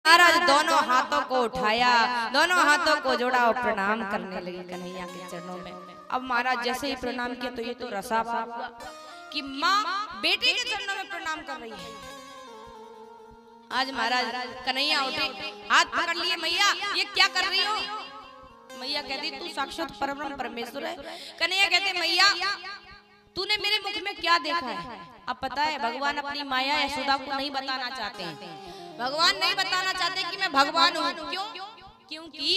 महाराज दोनों हाथों को उठाया, दोनों हाथों को जोड़ा और प्रणाम करने लगे कन्हैया के चरणों में। अब महाराज जैसे ही प्रणाम किया तो ये तो रसापा हुआ कि माँ बेटे के चरणों में प्रणाम कर रही है। आज महाराज कन्हैया उठे, हाथ पकड़ लिए, मैया ये क्या कर रही हो? मैया कहती तू साक्षात परब्रह्म परमेश्वर है। कन्हैया कहते मैया तूने मेरे मुख में क्या देखा है? अब पता है भगवान अपनी माया यशोदा को नहीं बताना चाहते हैं। भगवान नहीं बताना चाहते कि मैं भगवान हूँ। क्यों? क्योंकि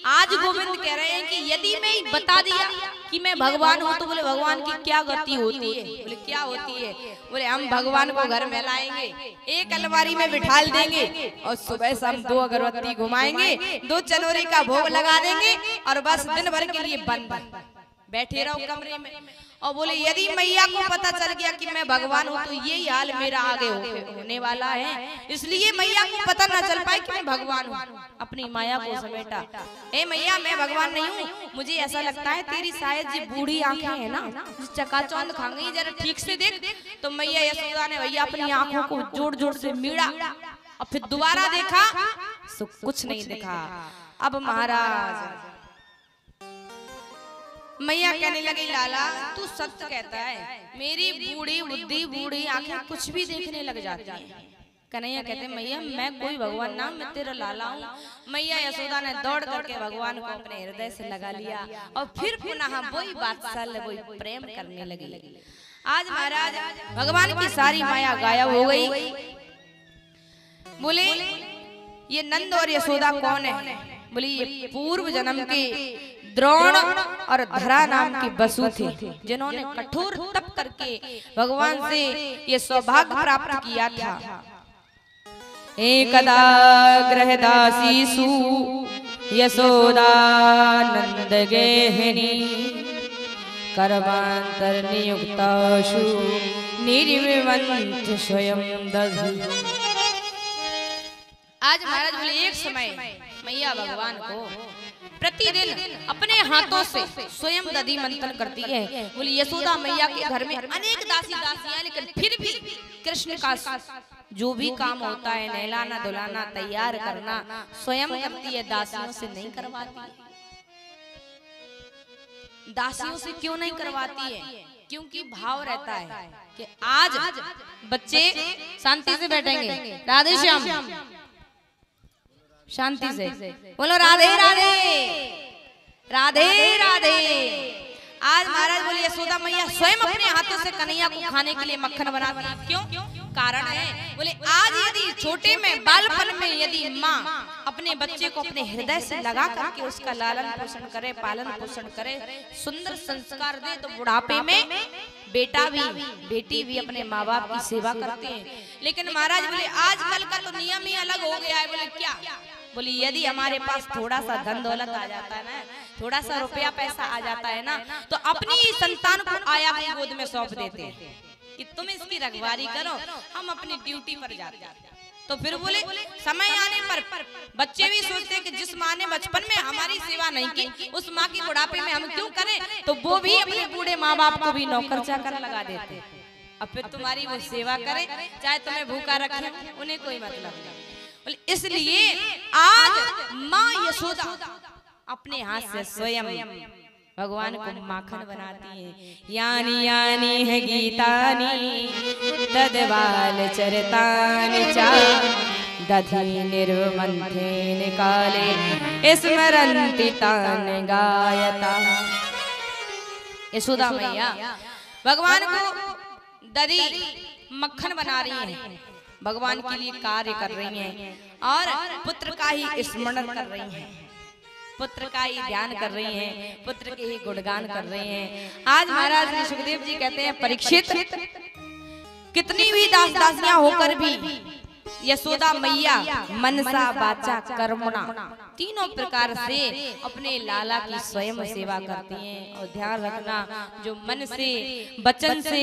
आज गोविंद कह रहे हैं कि यदि मैं बता दिया कि मैं भगवान हूँ तो बोले भगवान की क्या गति होती है? बोले क्या होती है? बोले हम भगवान को घर में लाएंगे, एक अलमारी में बिठाल देंगे और सुबह शाम 2 अगरबत्ती घुमाएंगे, 2 चनोरी का भोग लगा देंगे और बस दिन भर के लिए बंद बैठे रहो कमरे में। और बोले यदि मैया को पता चल गया कि मैं भगवान हूँ तो ये हाल मेरा आगे होने वाला है, इसलिए मैया को पता न चल पाए कि मैं भगवान हूँ। अपनी माया को समेटा, ए मैया मैं भगवान नहीं हूँ, मुझे ऐसा लगता है तेरी शायद जी बूढ़ी आंखें है ना, चकाचौंध खा गई, जरा ठीक से देख। तो मैया यशोदा ने भैया अपनी आंखों को जोर जोर से मीड़ा और फिर दोबारा देखा तो कुछ नहीं दिखा। अब महाराज मैया कहने लगी लाला तू सत्य कहता है, मेरी बूढ़ी बुद्धि बूढ़ी आंखें कुछ भी देखने लग जाती हैं। कन्हैया कहते मैया मैं कोई भगवान ना, मैं तेरा लाला हूँ। मैया यशोदा ने दौड़ करके भगवान को अपने हृदय से लगा लिया और फिर पुनः वही वात्सल्य वही प्रेम करने लगी। आज महाराज भगवान की सारी माया गायब हो गई। बोले ये नंद और यशोदा कौन है? बोले ये पूर्व जन्म के द्रोण और धरा नाम के बसु थे, जिन्होंने कठोर तप करके भगवान से ये सौभाग्य प्राप्त किया था। एकदा गृहदासीसु यशोदा नंद गेहिनी कर्मांतर नियुक्ताशु निर्विवंत स्वयं दधि। आज महाराज बोले एक समय मैया भगवान को प्रतिदिन अपने हाथों से स्वयं दधि मंथन करती है। बोली यशोदा मैया के घर में अनेक दासी दासियां, लेकिन फिर भी कृष्ण का जो भी काम होता है नहलाना धुलाना तैयार करना स्वयं करती है, दासियों से नहीं करवाती। दासियों से क्यों नहीं करवाती है? क्योंकि भाव रहता है कि आज बच्चे शांति से बैठेंगे, राधे श्याम शांति से बोलो राधे राधे राधे राधे। आज महाराज बोले यशोदा मैया स्वयं अपने हाथों से कन्हैया को खाने के लिए मक्खन बनाती। क्यों? कारण है बोले आज यदि छोटे में बालपन में यदि माँ अपने बच्चे को अपने हृदय से लगा करके उसका लालन पोषण करे, पालन पोषण करे, सुंदर संस्कार दे, तो बुढ़ापे में बेटा भी बेटी भी अपने माँ बाप की सेवा करते हैं। लेकिन महाराज बोले आजकल का तो नियम ही अलग हो गया है। बोले क्या? बोले यदि हमारे पास थोड़ा सा धन दौलत आ जाता है ना, थोड़ा सा रुपया पैसा आ जाता है ना, तो अपनी संतान को आया की गोद में सौंप देते हैं कि तुम इसकी रखवाली करो, हम अपनी ड्यूटी पर जाते हैं। तो फिर बोले समय आने पर बच्चे भी सोचते हैं कि जिस माँ ने बचपन में हमारी सेवा नहीं की उस माँ की बुढ़ापे में हम क्यों करें, तो वो भी अपने बूढ़े माँ बाप को भी नौकर चाकर लगा देते। अब फिर तुम्हारी वो सेवा करें, चाहे तुम्हें भूखा रखें, उन्हें कोई मतलब नहीं। इसलिए आज माँ यशोदा अपने हाथ से स्वयं भगवान को माखन बनाती है। यानी यानी है गीतानी तदबाल चरतानि चा दधि निर्मंथे निकाले स्मरन्ति तान गायता। यशोदा मैया भगवान को दधि मक्खन बना रही है, भगवान के लिए कार्य कर रही हैं और पुत्र का ही स्मरण कर रही हैं, पुत्र का ही ध्यान कर रही हैं, पुत्र के ही गुणगान कर रही हैं। आज महाराज श्री सुखदेव जी कहते हैं परीक्षित कितनी भी दास दासियां होकर भी यशोदा मैया मनसा वाचा कर्मणा तीनों प्रकार से अपने लाला की स्वयं सेवा करती हैं। और ध्यान रखना जो मन से वचन से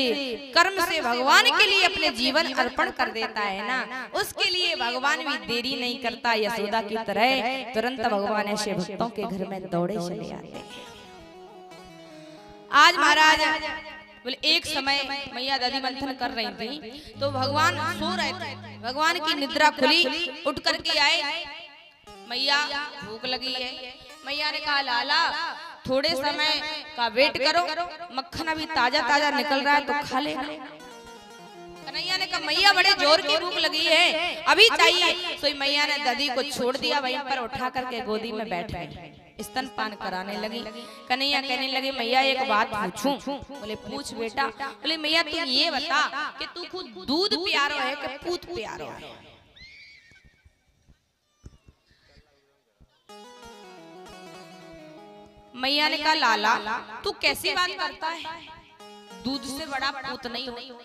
कर्म से भगवान के लिए अपने जीवन अर्पण कर देता है ना, उसके लिए भगवान भी देरी नहीं करता। यशोदा की तरह तुरंत भगवान ऐसे भक्तों के घर में दौड़े चले आते हैं। आज महाराज बोले एक समय मैया दधि मंथन कर रही थी तो भगवान सो रहे थे, भगवान की निद्रा खुली, उठ करके आए, मैया भूख लगी है। मैया ने कहा लाला थोड़े समय का वेट करो, मक्खन अभी ताजा ताजा निकल रहा है तो खा ले। कन्हैया ने कहा मैया बड़े जोर की भूख लगी है, अभी चाहिए। तो मैया ने दधी को छोड़ दिया, वहीं पर उठा करके गोदी में बैठ गई, स्तनपान कराने लगी। कन्हैया कहने लगे मैया एक बात पूछूं? बोले पूछ बेटा। बोले मैया तू ये बता कि तू खुद दूध प्यारो है कि पूत प्यारो है? मैया ने कहा लाला तू कैसी बात करता है, दूध से बड़ा पूत नहीं होता,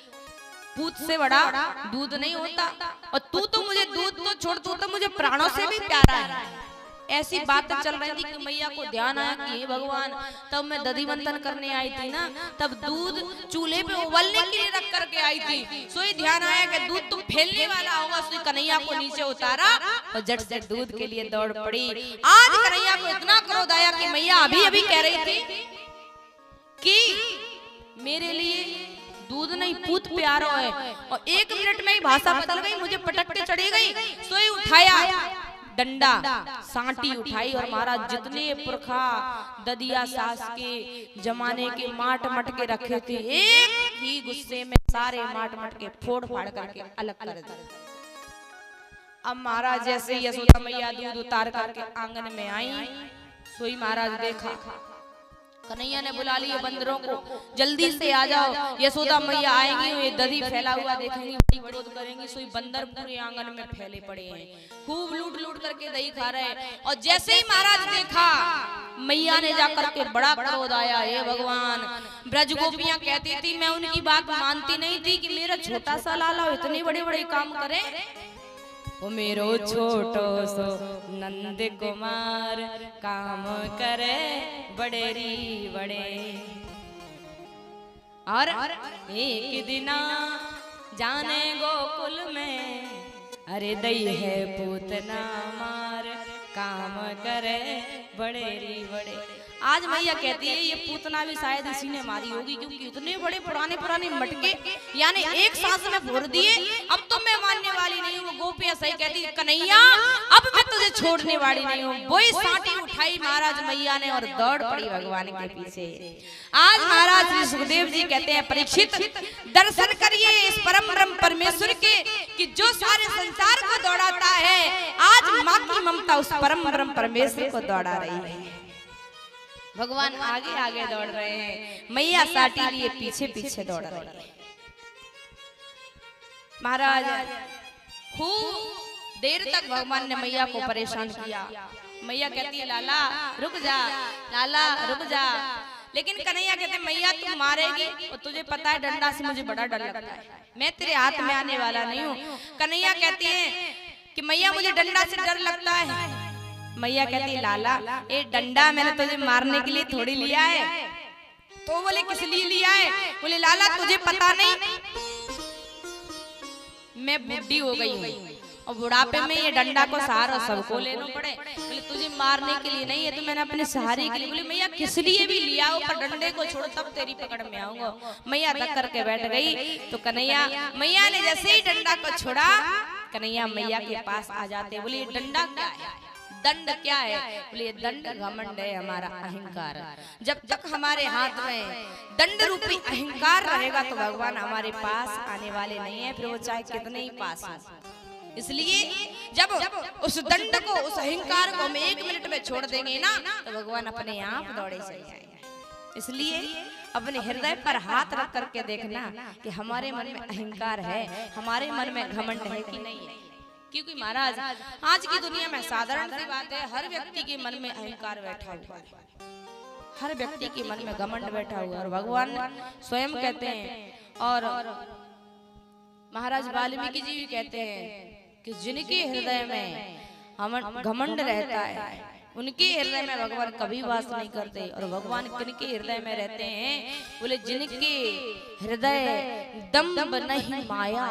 पूत से बड़ा दूध नहीं होता, और तू तो मुझे दूध तो छोड़, तू तो मुझे प्राणों से भी प्यारा है। ऐसी बातें चल रही थी कि मैया को ध्यान आया कि हे भगवान, तब मैं दधि मंथन करने आई थी ना, तब दूध चूल्हे पे उबलने के लिए रख करके आई थी। सो ही ध्यान आया कि दूध तो फैलने वाला होगा, सो कन्हैया को नीचे उतारा और झट से दूध के लिए दौड़ पड़ी। आज कन्हैया को इतना क्रोध आया कि मैया अभी अभी कह रही थी कि मेरे लिए दूध नहीं पूत प्यारो है, और एक मिनट में ही भाषा बदल गई, मुझे पटक के चढ़ी गई। सो ही उठाया डंडा, सांटी उठाई, और महाराज जितने पुरखा ददिया सास के जमाने के माट मटके रखे थे, एक ही गुस्से में सारे माट मटके फोड़ फाड़ करके अलग कर दिए। अब महाराज जैसे यशोदा मैया दूध उतार करके आंगन में आई, सोई महाराज देखा, कन्हैया ने बुला लिए बंदरों को, जल्दी से आ जाओ, यशोदा मैया आएंगी, ये दधी फैला हुआ देखेंगी, बड़ी विरोध करेंगी। सोई बंदर पूरे आंगन में फैले पड़े हैं, खूब लूट लूट करके दही खा रहे हैं। और जैसे ही महाराज देखा, मैया ने जाकर के बड़ा क्रोध आया, हे भगवान, ब्रज गोपियां कहती थी मैं उनकी बात मानती नहीं थी कि मेरा छोटा सा लाला इतने बड़े बड़े काम करे, वो मेरो छोटो सो नंद कुमार काम करे बड़ेरी बड़े। और एक दिना जाने गोकुल में, अरे दई है पूतना मार काम करे बड़ेरी बड़े। आज मैया कहती है ये पूतना भी शायद इसी ने मारी होगी, क्योंकि इतने बड़े पुराने पुराने मटके यानी एक सांस में भर दिए। अब तो मैं मानने वाली नहीं हूँ, वो गोपियां सही कहती है कन्हैया अब मैं तुझे छोड़ने वाली नहीं हूँ। वही सांटी उठाई महाराज मैया ने और दौड़ पड़ी भगवान के पीछे। आज महाराज श्री सुखदेव जी कहते हैं परीक्षित दर्शन करिए इस परम ब्रह्म परमेश्वर के, कि जो सारे संसार को दौड़ाता है, आज माँ की ममता उस परम ब्रह्म परमेश्वर को दौड़ा रही है। भगवान आगे आगे दौड़ रहे हैं, मैया साटी लिए पीछे पीछे दौड़ रही है। महाराज खूब देर तक भगवान ने मैया को परेशान किया। मैया कहती है लाला रुक जा, लाला रुक जा। लेकिन कन्हैया कहते मैया तू मारेगी, और तुझे पता है डंडा से मुझे बड़ा डर लगता है, मैं तेरे हाथ में आने वाला नहीं हूँ। कन्हैया कहती है कि मैया मुझे डंडा से डर लगता है। मैया कहती है लाला ये डंडा मैंने तुझे मारने के लिए थोड़ी लिया है। तो बोले किस लिए लिया है? बोले लाला तुझे पता नहीं, मैं बुढ़ी हो गई हूँ और बुढ़ापे में ये डंडा को सहारा सबको लेना पड़े। बोले तुझे मारने के लिए नहीं है, तो मैंने अपने सहारे के लिए। बोले मैया किस लिए भी लिया हो, पर डंडे को छोड़ो तब तेरी पकड़ में आऊंगा। मैया धक करके बैठ गई। तो कन्हैया मैया ने जैसे ही डंडा को छोड़ा, कन्हैया मैया के पास आ जाते। बोले ये डंडा क्या है, दंड क्या है? बोले दंड घमंड है, हमारा अहंकार। जब तक हमारे हाथ में दंड रूपी अहंकार रहेगा तो भगवान हमारे पास आने वाले नहीं है, फिर वो चाहे कितने ही पास हो। इसलिए जब उस दंड को, उस अहंकार को हम 1 मिनट में छोड़ देंगे ना, तो भगवान अपने आप दौड़े चले जाएंगे। इसलिए अपने हृदय पर हाथ रख करके देखना कि हमारे मन में अहंकार है, हमारे मन में घमंड है कि नहीं है। क्योंकि महाराज आज की दुनिया में साधारण सी बात है, हर व्यक्ति के मन में अहंकार बैठा हुआ है, हर व्यक्ति के मन में घमंड बैठा हुआ है। और भगवान स्वयं कहते हैं और महाराज वाल्मीकि जी भी कहते हैं कि जिनके हृदय में घमंड रहता है उनके हृदय में भगवान कभी वास नहीं करते। और भगवान किनके हृदय में रहते हैं? बोले जिनके हृदय दम्भ नहीं माया,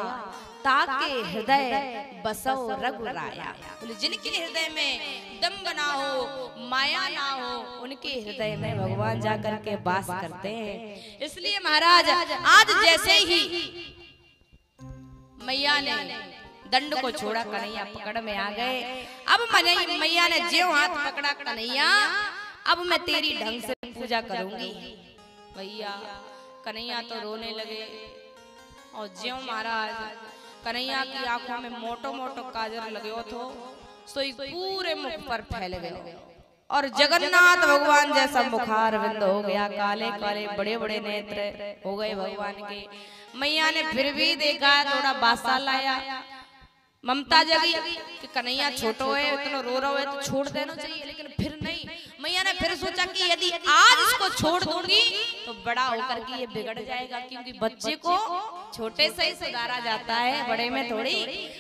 ताके हृदय बसो रघुराया। बोले जिनके हृदय में दम्भ ना हो, माया ना हो, उनके हृदय में भगवान जाकर के वास करते हैं। इसलिए महाराज आज जैसे ही मैया ने दंड को छोड़ा, कन्हैया पकड़ में आ गए। अब मैया ने ज्यों हाथ पकड़ा, कन्हैया अब मैं तेरी ढंग से पूजा करूंगी। भैया कन्हैया तो रोने लगे और ज्यों महाराज कन्हैया की आंखों में मोटो मोटो काजल लगे तो सोई पूरे मुख पर फैल गए और जगन्नाथ भगवान जैसा मुखार बिंद हो गया, काले काले बड़े बड़े नेत्र हो गए भगवान के। मैया ने फिर भी देखा, थोड़ा बासा लाया, ममता जगी कि कन्हैया छोटो है, इतना रो रहा है तो छोड़ देना चाहिए, लेकिन फिर नहीं। मैया ने फिर सोचा कि यदि आज इसको छोड़ दूंगी तो बड़ा होकर के ये बिगड़ जाएगा, क्योंकि बच्चे को छोटे से ही सुधारा जाता है, बड़े में थोड़ी।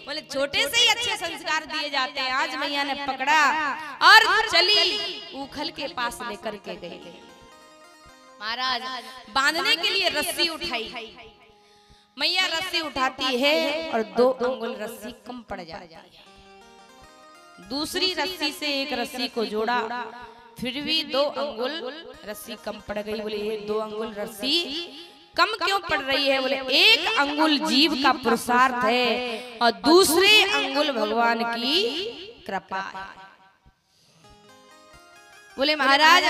बोले छोटे से ही अच्छे संस्कार दिए जाते हैं। आज मैया ने पकड़ा और चली उखल के पास लेकर के गई। महाराज बांधने के लिए रस्सी उठाई, मैया रस्सी उठाती है और 2 अंगुल रस्सी कम पड़ जाती है। दूसरी रस्सी से एक रस्सी को जोड़ा, फिर भी 2 अंगुल रस्सी कम पड़ गई। बोले ये 2 अंगुल रस्सी कम क्यों पड़ रही है? बोले 1 अंगुल जीव का पुरुषार्थ है और दूसरे अंगुल भगवान की कृपा है। बोले महाराज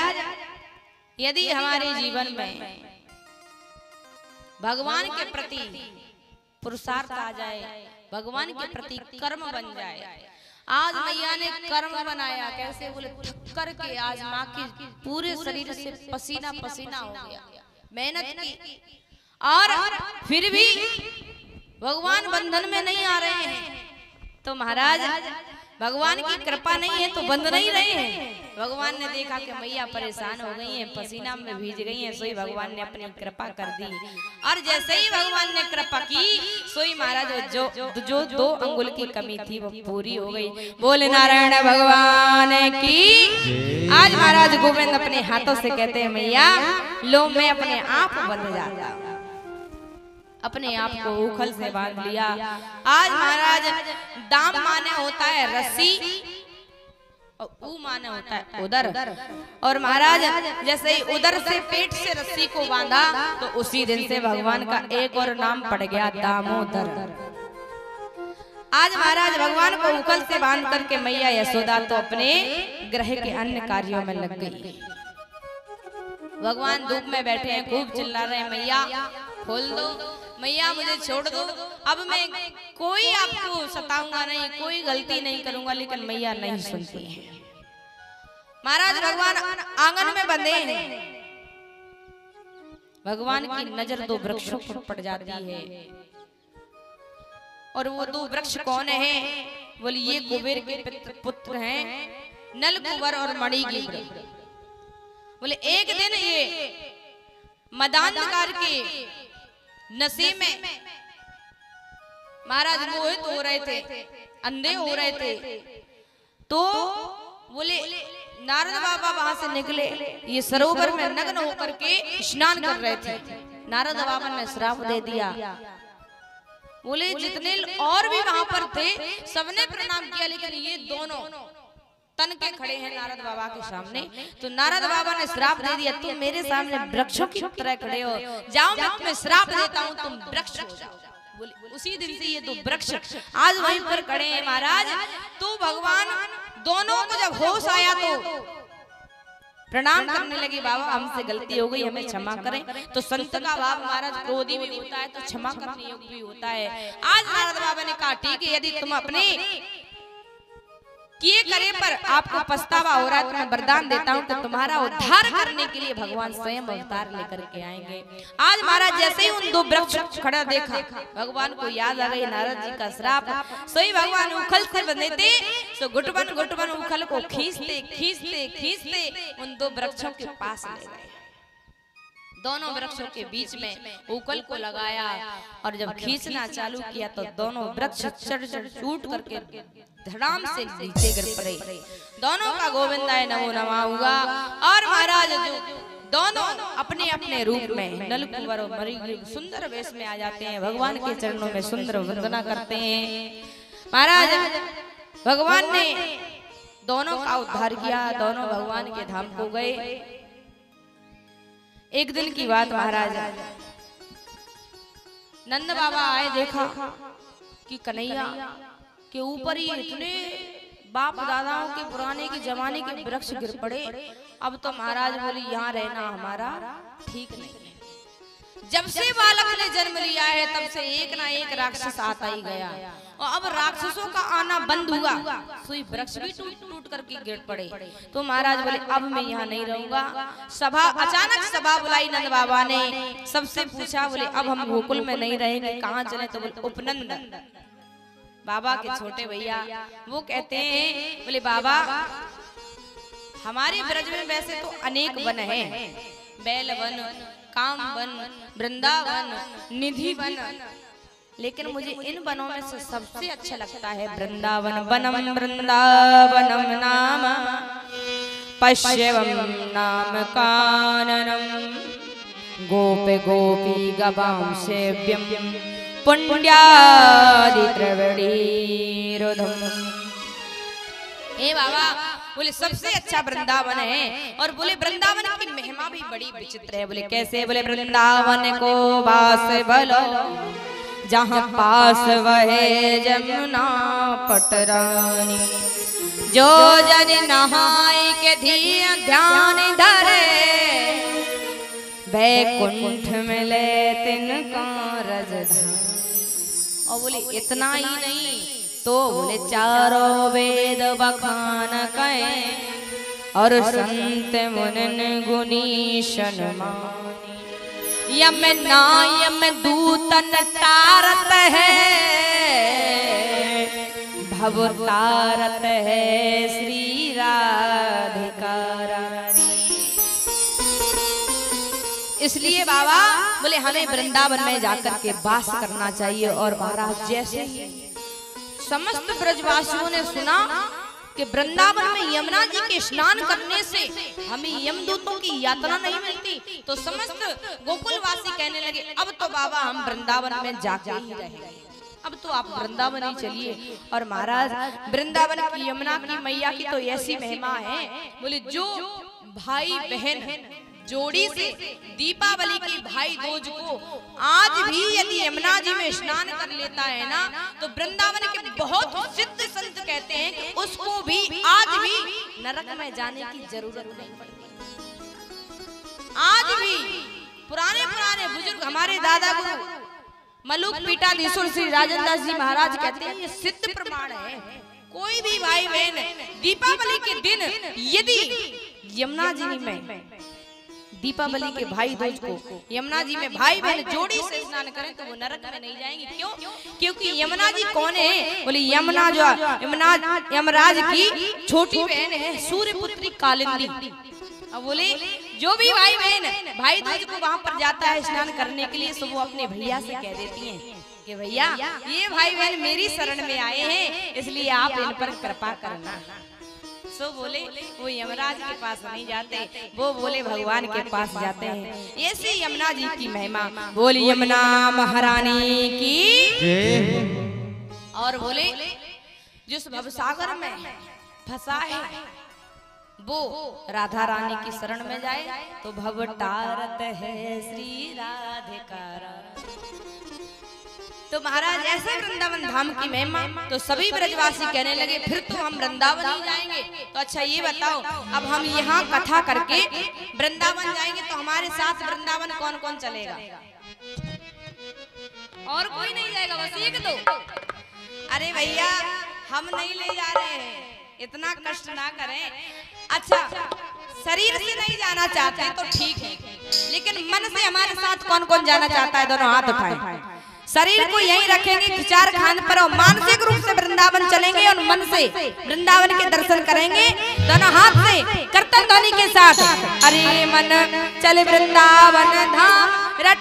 यदि हमारे जीवन में भगवान के प्रति पुरुषार्थ आ जाए, भगवान के प्रति कर्म बन जाए। आज मैया ने कर्म बनाया, कैसे? बोले थक कर के आज माँ के पूरे शरीर से पसीना पसीना हो गया, मेहनत की, और फिर भी भगवान बंधन में नहीं आ रहे हैं। तो महाराज भगवान की कृपा नहीं है तो बंध नहीं रहे हैं। भगवान ने देखा कि मैया परेशान हो गई हैं, पसीना में भीज गई हैं, सोई भगवान ने अपनी कृपा कर दी। और जैसे ही भगवान ने कृपा की, सोई महाराज जो 2 अंगुल की कमी थी वो पूरी हो गई। बोले नारायण भगवान की। आज महाराज गोविंद अपने हाथों से कहते हैं मैया लो मैं अपने आप बंध जाता, अपने आप को उखल से बांध लिया। आज महाराज दाम माने होता है रस्सी और ऊ माने होता है उदर, और महाराज जैसे ही उदर से पेट से रस्सी को बांधा तो उसी दिन से भगवान का एक और नाम पड़ गया दामोदर। आज महाराज भगवान को उखल से बांध करके मैया यशोदा तो अपने ग्रह के अन्य कार्यों में लग गई। भगवान धूप में बैठे हैं, खूब चिल्ला रहे हैं मैया खोल दो, मैया मुझे छोड़ दो, अब मैं कोई आपको सताऊंगा नहीं, कोई गलती नहीं करूंगा। लेकिन मैया नहीं सुनती है। महाराज भगवान आंगन में बंधे हैं, भगवान की नजर 2 वृक्षों पर पड़ जाती है। और वो 2 वृक्ष कौन है? बोले ये कुबेर के पुत्र हैं, नल कुंवर और मणिगिर। बोले एक दिन ये मदांधकार के नशे में महाराज मोहित हो रहे थे, अंधे हो रहे थे, तो बोले नारद बाबा वहां से निकले, ये सरोवर में नग्न होकर के स्नान कर रहे थे। नारद बाबा ने श्राप दे दिया। बोले जितने और भी वहां पर थे सबने प्रणाम किया, लेकिन ये दोनों तन के खड़े हैं नारद बाबा के सामने। तो नारद बाबा ने श्राप दे दिया, तुम मेरे सामने वृक्षों की तरह खड़े हो, जाओ मैं तुम्हें श्राप देता हूँ, तुम वृक्ष हो जाओ। बोले उसी दिन से ये 2 वृक्ष आज वहीं पर खड़े हैं महाराज। तो भगवान दोनों को जब होश आया तो प्रणाम करने लगे, बाबा हमसे गलती हो गई, हमें क्षमा करें। तो संत का भाव महाराज क्रोधी भी होता है तो क्षमा करने योग्य भी होता है। आज नारद बाबा ने कहा ठीक है, यदि तुम अपने किए करे पर आपको पछतावा हो रहा है तो मैं वरदान देता हूँ कि तुम्हारा उद्धार करने के लिए भगवान स्वयं अवतार लेकर के आएंगे। आज महाराज जैसे ही उन 2 वृक्ष खड़ा देखा, भगवान को याद आ गई नारद जी का श्राप। सोई भगवान उखल से बंधे थे, तो घुटबन उखल को खींचते खींचते खींचते उन 2 वृक्षों के पास ले गए। दोनों वृक्षों के बीच में उखल को लगाया और जब खींचना चालू किया तो दोनों वृक्ष चढ़ टूट करके धड़ाम से नीचे गिर पड़े। दोनों का गोविंदाय नमो नमः हुआ। और महाराज जो दोनों अपने अपने रूप में नल कुंवर और सुंदर वेश में आ जाते हैं, भगवान के चरणों में सुंदर वंदना करते हैं। महाराज भगवान ने दोनों का उद्धार किया, दोनों भगवान के धाम को गए। एक दिन की बात महाराज, नंद बाबा आए, देखा कि कन्हैया के ऊपर ही इतने बाप दादाओं के पुराने के जमाने के वृक्ष गिर पड़े। अब तो महाराज बोले यहाँ रहना हमारा ठीक नहीं है। जब से बालक ने जन्म लिया है तब से एक ना एक राक्षस आता ही गया, और अब राक्षसों का आना बंद हुआ, सोई वृक्ष भी टूट टूट करके गिर पड़े। तो महाराज बोले अब मैं यहाँ नहीं रहूंगा। अचानक सभा बुलाई नंद बाबा ने, सबसे पूछा, बोले अब हम गोकुल में नहीं रहेंगे, कहाँ चले? तो बोले उपनंद, बाबा के छोटे भैया, वो कहते हैं, बोले बाबा हमारे ब्रज में वैसे तो अनेक वन हैं, बैल वन, काम वन, वृंदावन, निधि वन, लेकिन मुझे इन वनों में से सबसे अच्छा लगता है वृंदावन। वनम वृंदावनम नाम पश्यवम नाम काननम, गोप गोपी गवां सेव्यम पुण्यादि त्रिवेणीरुधम। ए बाबा बोले सबसे अच्छा वृंदावन है, और बोले वृंदावन की महिमा भी बड़ी विचित्र है। बोले कैसे? बोले वृंदावन को वास भलो जहाँ पास वहे जमुना पटरानी, जो जन नहाय के ध्यान धरे, वैकुंठ मिले तिनका रजधानी। और बोले इतना ही नहीं, तो बोले चारों वेद बखान कहे, और संत मुनिन गुनीशन मानी, यम नायम दूतन तारत है, भव तारत है श्री राधिका रानी। इसलिए बाबा बोले हमें वृंदावन में जाकर के वास करना चाहिए। और महाराज जैसे समस्त ब्रजवासियों ने सुना कि वृंदावन में यमुना जी के स्नान करने से हमें यमदूतों की यातना नहीं मिलती, तो समस्त गोकुलवासी कहने लगे अब तो बाबा हम वृंदावन में जाके ही रहेंगे, अब तो आप वृंदावन ही चलिए। और महाराज वृंदावन की यमुना की मैया की तो ऐसी महिमा है, बोले जो भाई बहन जोड़ी से दीपावली की भाई दूज को आज भी यदि यमुना जी में स्नान कर लेता है ना, तो वृंदावन के बहुत सिद्ध संत कहते हैं कि उसको भी आज भी नरक में जाने की जरूरत नहीं पड़ती। आज भी पुराने पुराने बुजुर्ग हमारे दादा गुरु मलुक पीठाधीश्वर श्री राजेंद्र दास जी महाराज कहते हैं ये सिद्ध प्रमाण है, कोई भी भाई बहन दीपावली के दिन यदि यमुना जी में दीपावली के भाई दूज को यमुना जी में भाई बहन जोड़ी से स्नान करें तो वो नरक में नहीं जाएंगे। क्यों? क्योंकि यमुना जी कौन है? बोले यमुना जो यमराज की छोटी बहन है सूर्यपुत्री कालिंदी। अब बोले जो भी भाई बहन भाई दूज को वहां पर जाता है स्नान करने के लिए, तो वो अपने भैया से कह देती हैं कि भैया ये भाई बहन मेरी शरण में आए हैं, इसलिए आप इन पर कृपा करना। सो बोले वो यमराज के पास नहीं जाते, वो बोले भगवान के पास जाते हैं। ऐसे यमुना जी की महिमा, बोले यमुना महारानी की। और बोले जिस भवसागर में फंसा है वो राधा रानी की शरण में जाए तो भव तारत है श्री राधिका। तो महाराज ऐसे वृंदावन धाम की महिमा, तो सभी ब्रजवासी कहने लगे फिर तो हम वृंदावन ही जाएंगे। तो अच्छा ये बताओ, अब हम यहाँ कथा करके वृंदावन जाएंगे तो हमारे साथ वृंदावन कौन कौन चलेगा? और कोई नहीं जाएगा, बस एक दो? अरे भैया हम नहीं ले जा रहे हैं, इतना कष्ट ना करें। अच्छा शरीर से नहीं जाना चाहते तो ठीक है, लेकिन मन से हमारे साथ कौन कौन जाना चाहता है? दोनों हाथ उठाएं। शरीर को यहीं रखेंगे खिचार खान पर, और मानसिक रूप से वृंदावन चलेंगे और मन से वृंदावन के दर्शन करेंगे। दोनों हाथ से कीर्तन ध्वनि के साथ, अरे मन चल वृंदावन धाम रट